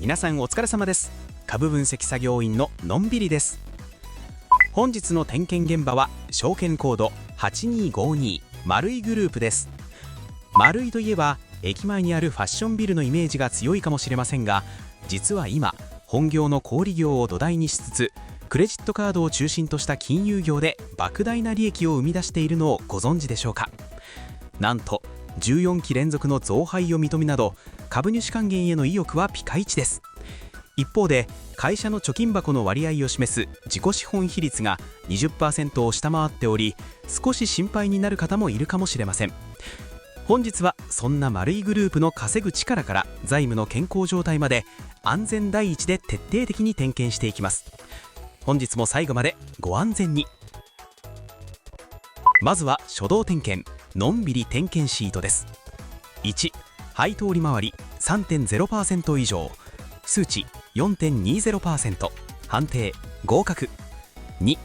皆さんお疲れ様です。株分析作業員ののんびりです。本日の点検現場は証券コード8252丸井グループです。丸井といえば駅前にあるファッションビルのイメージが強いかもしれませんが、実は今本業の小売業を土台にしつつクレジットカードを中心とした金融業で莫大な利益を生み出しているのをご存知でしょうか。なんと14期連続の増配を認めなど株主還元への意欲はピカイチです。一方で会社の貯金箱の割合を示す自己資本比率が 20% を下回っており、少し心配になる方もいるかもしれません。本日はそんな丸井グループの稼ぐ力から財務の健康状態まで安全第一で徹底的に点検していきます。本日も最後までご安全に。まずは初動点検のんびり点検シートです。1、配当利回り 3.0% 以上、数値 4.20%、 判定合格。2、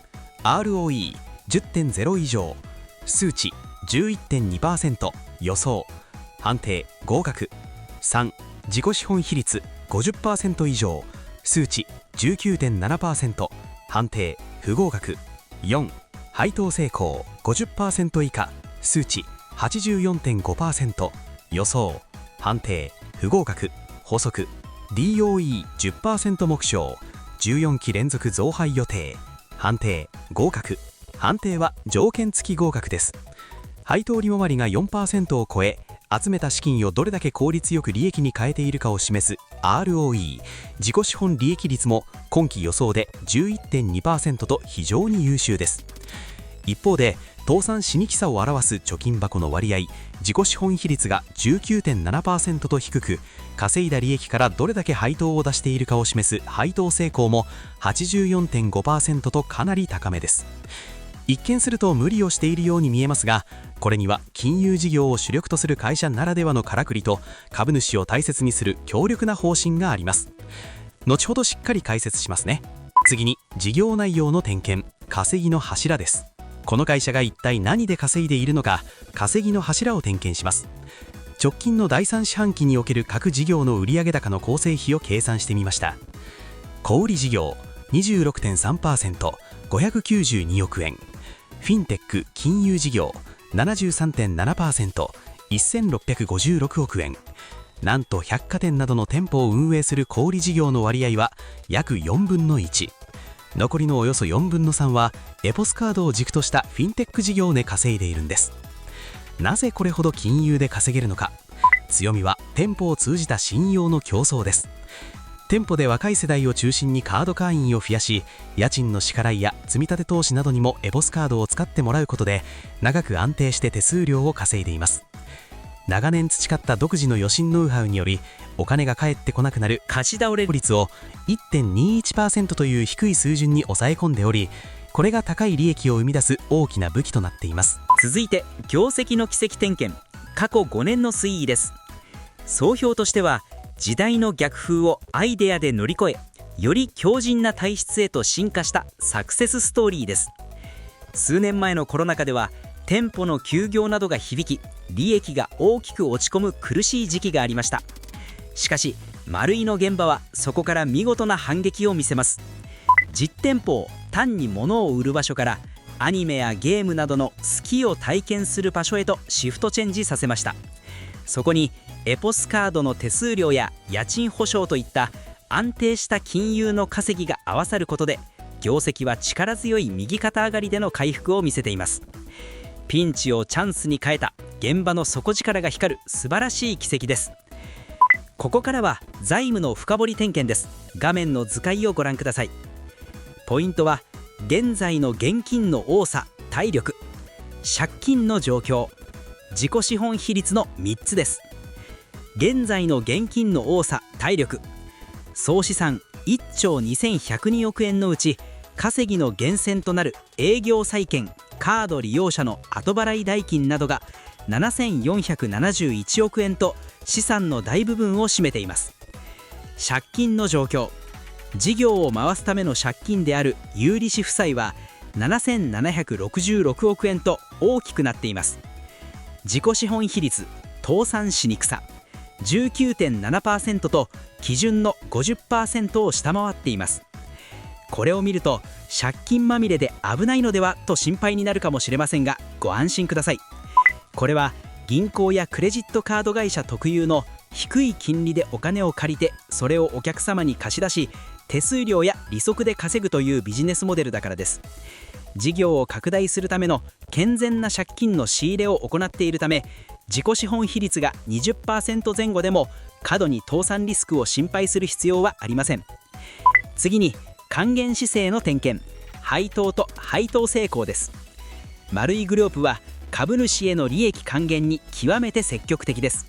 ROE10.0 以上、数値 11.2%、 予想判定合格。3、自己資本比率 50% 以上、数値 19.7%、 判定不合格。4、配当成功 50% 以下、数値 84.5%、 予想判定不合格。補足 DOE10% 目標、14期連続増配予定、判定合格。判定は条件付き合格です。配当利回りが 4% を超え、集めた資金をどれだけ効率よく利益に変えているかを示す ROE 自己資本利益率も今期予想で 11.2% と非常に優秀です。一方で倒産しにくさを表す貯金箱の割合自己資本比率が 19.7% と低く、稼いだ利益からどれだけ配当を出しているかを示す配当成功も 84.5% とかなり高めです。一見すると無理をしているように見えますが、これには金融事業を主力とする会社ならではのからくりと株主を大切にする強力な方針があります。後ほどしっかり解説しますね。次に事業内容の点検、稼ぎの柱です。この会社が一体何で稼いでいるのか、稼ぎの柱を点検します。直近の第3四半期における各事業の売上高の構成比を計算してみました。小売事業 26.3%、 592億円、フィンテック金融事業 73.7%、 1656億円。なんと百貨店などの店舗を運営する小売事業の割合は約4分の1、残りのおよそ4分の3はエポスカードを軸としたフィンテック事業で稼いでいるんです。なぜこれほど金融で稼げるのか。強みは店舗を通じた信用の競争です。店舗で若い世代を中心にカード会員を増やし、家賃の支払いや積立投資などにもエポスカードを使ってもらうことで長く安定して手数料を稼いでいます。長年培った独自の予診ノウハウにより、お金が返ってこなくなる貸し倒れ率を 1.21% という低い水準に抑え込んでおり、これが高い利益を生み出す大きな武器となっています。続いて業績の軌跡点検、過去5年の推移です。総評としては、時代の逆風をアイデアで乗り越え、より強靭な体質へと進化したサクセスストーリーです。数年前のコロナ禍では店舗の休業などが響き、利益が大きく落ち込む苦しい時期がありました。しかし丸井の現場はそこから見事な反撃を見せます。実店舗を単に物を売る場所からアニメやゲームなどの好きを体験する場所へとシフトチェンジさせました。そこにエポスカードの手数料や家賃保証といった安定した金融の稼ぎが合わさることで、業績は力強い右肩上がりでの回復を見せています。ピンチをチャンスに変えた現場の底力が光る素晴らしい軌跡です。ここからは財務の深掘り点検です。画面の図解をご覧ください。ポイントは現在の現金の多さ、体力、借金の状況、自己資本比率の3つです。現在の現金の多さ、体力、総資産1兆2102億円のうち、稼ぎの源泉となる営業債券、カード利用者の後払い代金などが7471億円と資産の大部分を占めています。借金の状況、事業を回すための借金である有利子負債は7766億円と大きくなっています。自己資本比率、倒産しにくさ、19.7% と基準の 50% を下回っています。これを見ると借金まみれで危ないのではと心配になるかもしれませんが、ご安心ください。これは銀行やクレジットカード会社特有の低い金利でお金を借りて、それをお客様に貸し出し、手数料や利息で稼ぐというビジネスモデルだからです。事業を拡大するための健全な借金の仕入れを行っているため、自己資本比率が 20% 前後でも過度に倒産リスクを心配する必要はありません。次に還元姿勢の点検、配当と配当成功です。丸井グループは株主への利益還元に極めて積極的です。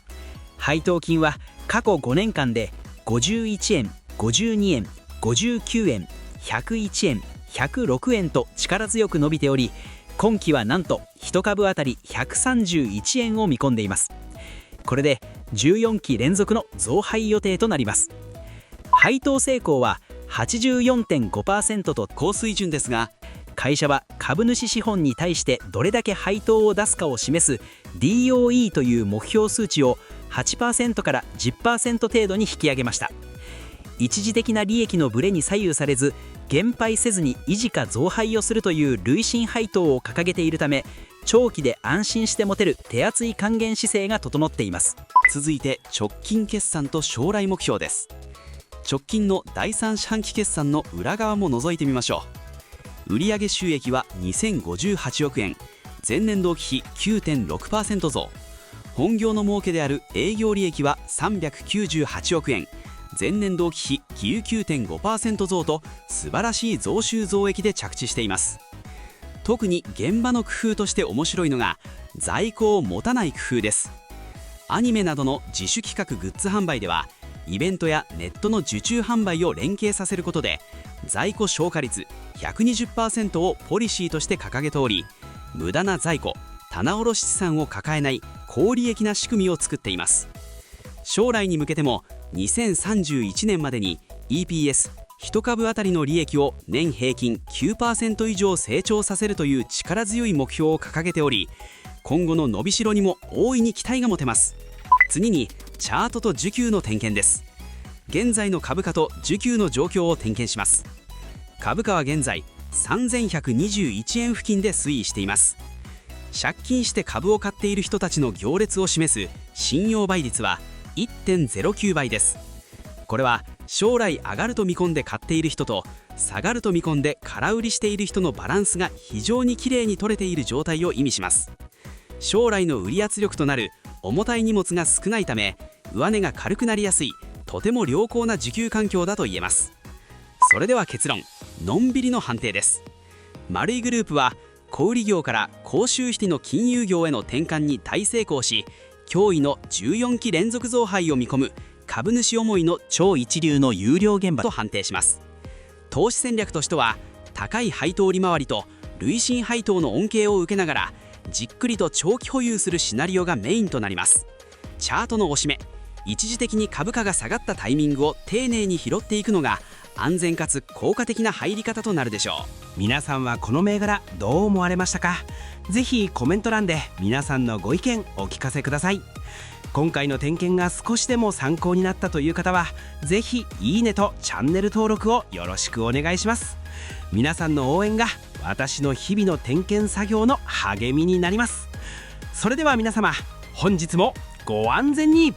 配当金は過去5年間で51円、52円、59円、101円、106円と力強く伸びており、今期はなんと1株当たり131円を見込んでいます。これで14期連続の増配予定となります。配当成功は 84.5% と高水準ですが、会社は株主資本に対してどれだけ配当を出すかを示す DOE という目標数値を 8% から 10% 程度に引き上げました。一時的な利益のブレに左右されず、減配せずに維持か増配をするという累進配当を掲げているため、長期で安心して持てる手厚い還元姿勢が整っています。続いて直近決算と将来目標です。直近の第3四半期決算の裏側も覗いてみましょう。売上収益は2058億円、前年同期比 9.6% 増。本業の儲けである営業利益は398億円、前年同期比 19.5% 増と素晴らしい増収増益で着地しています。特に現場の工夫として面白いのが在庫を持たない工夫です。アニメなどの自主企画グッズ販売では、イベントやネットの受注販売を連携させることで在庫消化率 120% をポリシーとして掲げており、無駄な在庫、棚卸資産を抱えない高利益な仕組みを作っています。将来に向けても2031年までに EPS1 株当たりの利益を年平均 9% 以上成長させるという力強い目標を掲げており、今後の伸びしろにも大いに期待が持てます。次にチャートと需給の点検です。現在の株価と需給の状況を点検します。株価は現在3121円付近で推移しています。借金して株を買っている人たちの行列を示す信用倍率は 1.09 倍です。これは将来上がると見込んで買っている人と下がると見込んで空売りしている人のバランスが非常にきれいに取れている状態を意味します。将来の売り圧力となる重たい荷物が少ないため、上値が軽くなりやすい、とても良好な需給環境だと言えます。それでは結論、のんびりの判定です。丸井グループは小売業から高収益の金融業への転換に大成功し、驚異の14期連続増配を見込む株主思いの超一流の優良現場と判定します。投資戦略としては、高い配当利回りと累進配当の恩恵を受けながらじっくりと長期保有するシナリオがメインとなります。チャートのおしめ、一時的に株価が下がったタイミングを丁寧に拾っていくのが安全かつ効果的な入り方となるでしょう。皆さんはこの銘柄どう思われましたか？ぜひコメント欄で皆さんのご意見お聞かせください。今回の点検が少しでも参考になったという方は、ぜひいいねとチャンネル登録をよろしくお願いします。皆さんの応援が私の日々の点検作業の励みになります。それでは皆様、本日もご安全に。